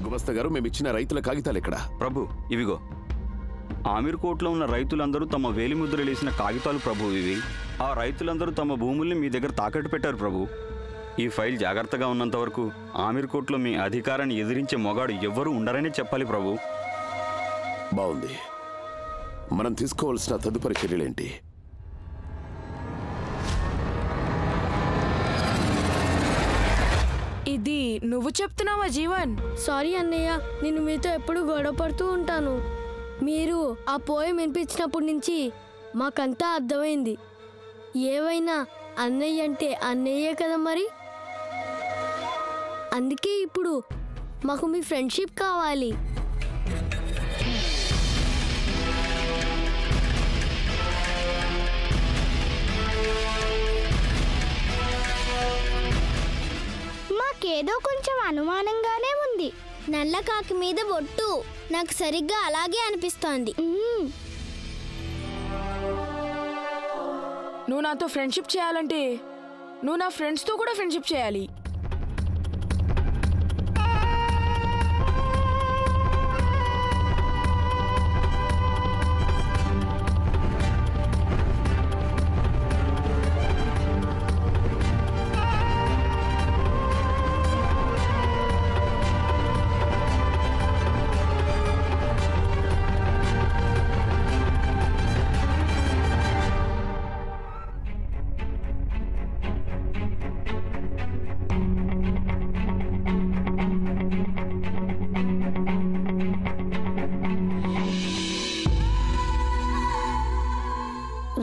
గుమస్తా గారు, మేమిచ్చిన రైతుల కాగితాలు ఎక్కడ? ప్రభు, ఇవిగో. ఆమీర్కోట్లో ఉన్న రైతులందరూ తమ వేలిముద్రలేసిన కాగితాలు ప్రభు ఇవి. ఆ రైతులందరూ తమ భూముల్ని మీ దగ్గర తాకట్టు పెట్టారు ప్రభు. ఈ ఫైల్ జాగ్రత్తగా ఉన్నంత వరకు ఆమీర్కోట్లో మీ అధికారాన్ని ఎదిరించే మొగాడు ఎవ్వరూ ఉండరనే చెప్పాలి ప్రభు. బాగుంది. మనం తీసుకోవాల్సిన తదుపరి చర్యలేంటి? ఇది నువ్వు చెప్తున్నావా జీవన్? సారీ అన్నయ్య, నేను మీతో ఎప్పుడు గొడవ పడుతూ ఉంటాను. మీరు ఆ పోయం వినిపించినప్పటి నుంచి మాకంతా అర్థమైంది. ఏవైనా అన్నయ్య అంటే అన్నయ్యే కదా మరి. అందుకే ఇప్పుడు మాకు మీ ఫ్రెండ్షిప్ కావాలి. మాకేదో కొంచెం అనుమానంగానే ఉంది. నల్ల కాకి మీద బొట్టు నాకు సరిగ్గా అలాగే అనిపిస్తోంది. నువ్వు నాతో ఫ్రెండ్షిప్ చేయాలంటే నువ్వు నా ఫ్రెండ్స్తో కూడా ఫ్రెండ్షిప్ చేయాలి.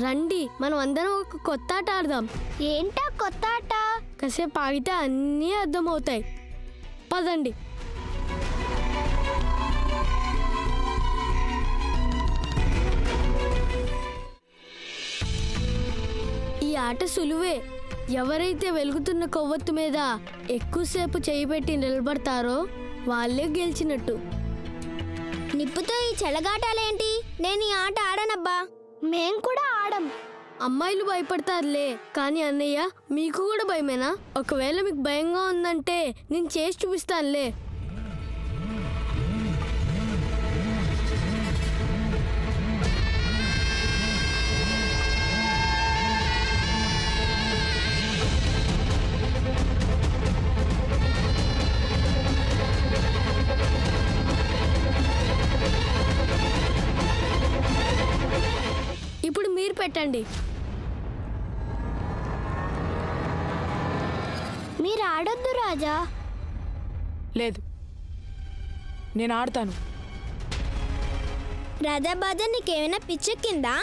రండి, మనం అందరం ఒక కొత్త ఆట ఆడదాం. ఏంటా కొత్త ఆట? కాసేపు ఆగితే అన్నీ అర్థమవుతాయి. పదండి. ఈ ఆట సులువే. ఎవరైతే వెలుగుతున్న కొవ్వొత్తు మీద ఎక్కువసేపు చేయి పెట్టి నిలబడతారో వాళ్ళే గెలిచినట్టు. నిప్పుతో ఈ చెలగాటాలేంటి? నేను ఈ ఆట ఆడనబ్బా. మేం కూడా ఆడం. అమ్మాయిలు భయపడతారులే, కానీ అన్నయ్య మీకు కూడా భయమేనా? ఒకవేళ మీకు భయంగా ఉందంటే నేను చేసి చూపిస్తానులే. ఇప్పుడు మీరు పెట్టండి. మీరు ఆడొద్దు రాజా. లేదు, నేను ఆడతాను. రాజా బాజా, నీకేమైనా పిచ్చెక్కిందా?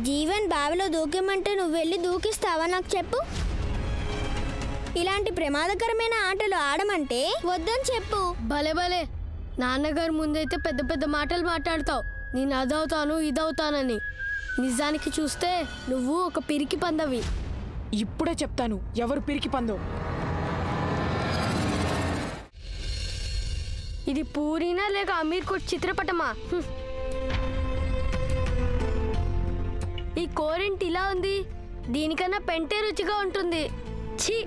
జీవన్ బావిలో దూకేమంటే నువ్వు వెళ్ళి దూకిస్తావా? నాకు చెప్పు. ఇలాంటి ప్రమాదకరమైన ఆటలు ఆడమంటే వద్దని చెప్పు. భలే భలే, నాన్నగారు ముందైతే పెద్ద పెద్ద మాటలు మాట్లాడతావు. నేను అదవుతాను ఇదవుతానని. నిజానికి చూస్తే నువ్వు ఒక పిరికి పందవి. ఇప్పుడే చెప్తాను ఎవరు పిరికి పందో. ఇది పూరీనా లేక అమీర్కోట్ చిత్రపటమా? ఈ కోరింటి ఇలా ఉంది, దీనికన్నా పెంటే రుచిగా ఉంటుంది. ఛీ!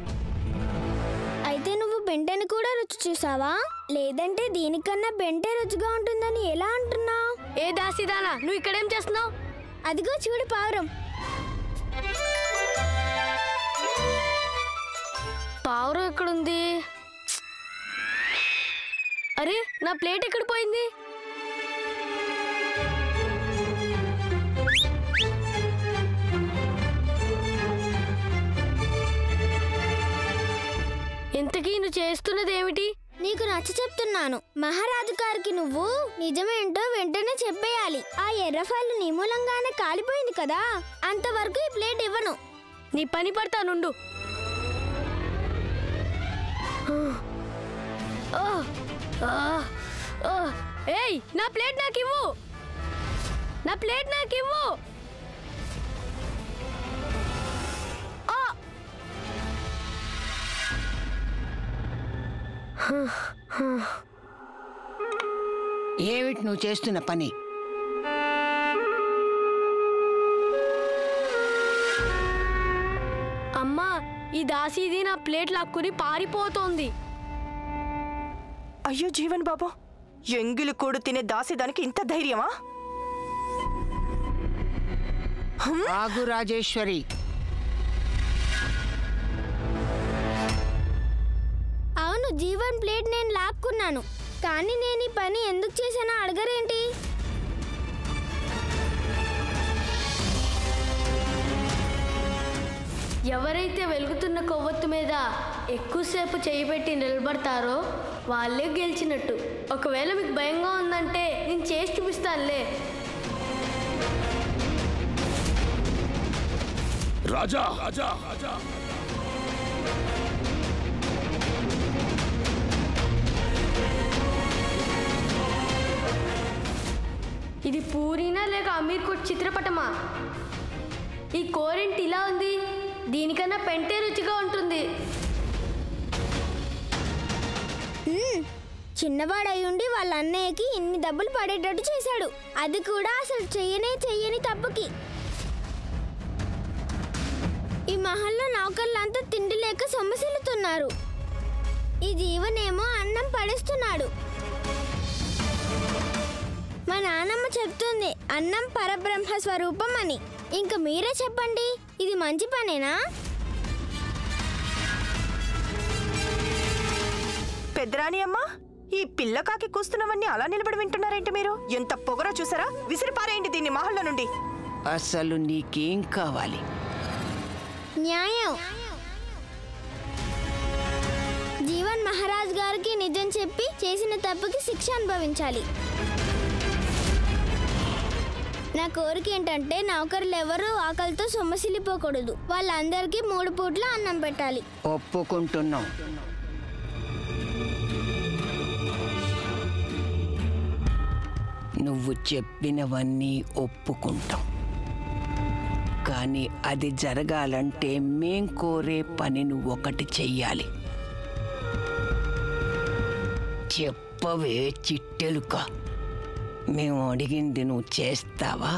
అయితే నువ్వు బెంటని కూడా రుచి చూసావా? లేదంటే దీనికన్నా బెంటే రుచిగా ఉంటుందని ఎలా అంటున్నావు? ఏ దాసిదానా, నువ్వు ఇక్కడేం చేస్తున్నావు? అదిగో చూడు పావురం. పావురం ఎక్కడుంది? అరే, నా ప్లేట్ ఎక్కడ పోయింది? ఇంతకీ నువ్వు చేస్తున్నది ఏమిటి? నీకు నచ్చ చెప్తున్నాను. మహారాజు గారికి నువ్వు నిజమేంటో వెంటనే చెప్పేయాలి. ఆ ఎర్ర ఫైల్ నీ మూలంగానే కాలిపోయింది కదా, అంతవరకు ఈ ప్లేట్ ఇవ్వను. నీ పని పడతానుండు. ఏయ్, నా ప్లేట్ నాకు ఇవ్వు. నా ప్లేట్ నాకు ఇవ్వు. ఏమిటి నువ్వు చేస్తున్న పని? అమ్మా, ఈ దాసీది నా ప్లేట్ లాక్కుని పారిపోతోంది. అయ్యో జీవన్ బాబు, ఎంగిలి కూడు తినే దాసేదానికి ఇంత ధైర్యమా? ఆగు రాజేశ్వరి. అవును, జీవన్ ప్లేట్ నేను లాక్కున్నాను, కానీ నేను ఈ పని ఎందుకు చేశానో అడగరేంటి? ఎవరైతే వెలుగుతున్న కొవ్వొత్తు మీద ఎక్కువసేపు చేయి పెట్టి నిలబడతారో వాళ్ళే గెలిచినట్టు. ఒకవేళ మీకు భయంగా ఉందంటే నేను చేసి చూపిస్తానులే. రాజా రాజా రాజా ఇది పూరీనా లేక అమీర్ కోట్ చిత్రపటమా? ఈ కోరెంట్ ఇలా ఉంది, దీనికన్నా పెంటే రుచిగా ఉంటుంది. చిన్నవాడయ్యుండి వాళ్ళ అన్నయ్యకి ఇన్ని డబ్బులు పడేటట్టు చేశాడు, అది కూడా అసలు చెయ్యని తప్పుకి. ఈ మహల్లో నౌకర్లంతా తిండి లేక సొమ్మసిల్లుతున్నారు. ఈ జీవనేమో అన్నం పడేస్తున్నాడు. మా నాన్నమ్మ చెప్తుంది అన్నం పరబ్రహ్మ స్వరూపం అని. ఇంక మీరే చెప్పండి, ఇది మంచి పనేనా? పెద్దరాణి అమ్మ, ఈ పిల్లకాకి కూస్తున్నవన్నీ అలా నిలబడి వింటున్నారేంటి మీరు? ఎంత పొగరో చూసారా? విసిరిపారేయండి దీన్ని మహల్లో నుండి. అసలు నీకేం కావాలి? న్యాయం. జీవన్ మహారాజ్ గారికి నిజం చెప్పి చేసిన తప్పుకి శిక్ష అనుభవించాలి. నా కోరిక ఏంటంటే నౌకర్లు ఎవరు ఆకలితో సొమ్మసిల్లిపోకూడదు. వాళ్ళందరికీ 3 పూట్ల అన్నం పెట్టాలి. ఒప్పుకుంటున్నాం. నువ్వు చెప్పినవన్నీ ఒప్పుకుంటాం, కానీ అది జరగాలంటే మేం కోరే పని నువ్వు ఒకటి చెయ్యాలి. చెప్పవే చిట్టెలుక, మేము అడిగింది నువ్వు చేస్తావా?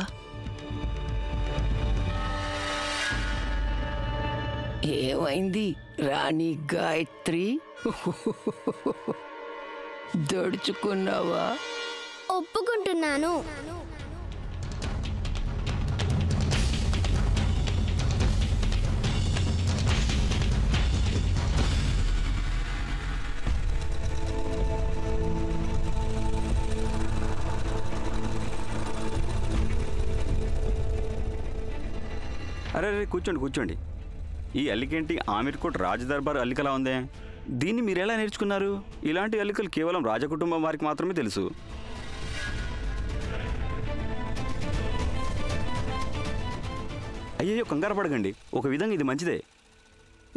ఏమైంది రాణి గాయత్రి? దడుచుకున్నావా? ఒప్పుకుంటున్నాను. అరే కూర్చోండి కూర్చోండి. ఈ అల్లికేంటి ఆమీర్ కోట్ రాజదర్బార్ అల్లికలా ఉందే? దీన్ని మీరు ఎలా నేర్చుకున్నారు? ఇలాంటి అల్లికలు కేవలం రాజకుటుంబం వారికి మాత్రమే తెలుసు. అయ్యయ్యో, కంగారు పడకండి. ఒక విధంగా ఇది మంచిదే.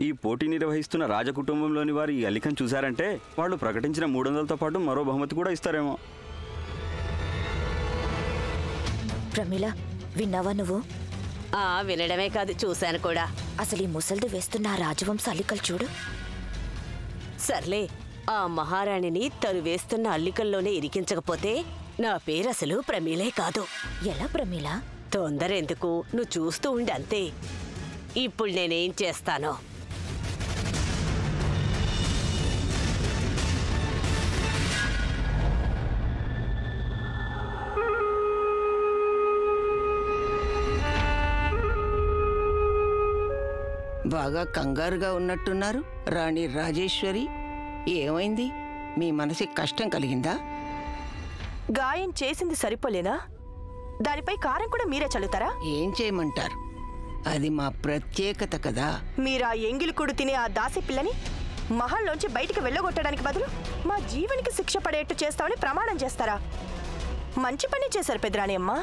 ఈ పోటీ నిర్వహిస్తున్న రాజకుటుంబంలోని వారు ఈ అల్లికను చూశారంటే వాళ్ళు ప్రకటించిన 300తో పాటు మరో బహుమతి కూడా ఇస్తారేమో. ప్రమీల, విన్నావా నువ్వు? వినడమే కాదు, చూశాను కూడా. అసలు ఈ ముసల్ది వేస్తున్న రాజవంశ అల్లికలు చూడు. సర్లే, ఆ మహారాణిని తను వేస్తున్న అల్లికల్లోనే ఇరికించకపోతే నా పేరు అసలు ప్రమీలే కాదు. ఎలా ప్రమీల? తొందర ఎందుకు, నువ్వు చూస్తూ ఉండి అంతే. ఇప్పుడు నేనేం చేస్తానో. బాగా కంగారుగా ఉన్నట్టున్నారు రాణి రాజేశ్వరి. ఏమైంది? మీ మనసుకి కష్టం కలిగిందా? గాయం చేసింది సరిపోలేనా? దానిపై కారం కూడా మీరే చల్లుతారా? ఏం చేయమంటారు? అది మా ప్రత్యేకత కదా. మీరా ఎంగిలి కూడు తినే ఆ దాసి పిల్లని మహల్లోంచి బయటికి వెళ్ళగొట్టడానికి బదులు మా జీవనికి శిక్ష పడేట్టు చేస్తామని ప్రమాణం చేస్తారా? మంచి పని చేశారు పెద్దరాణి అమ్మ.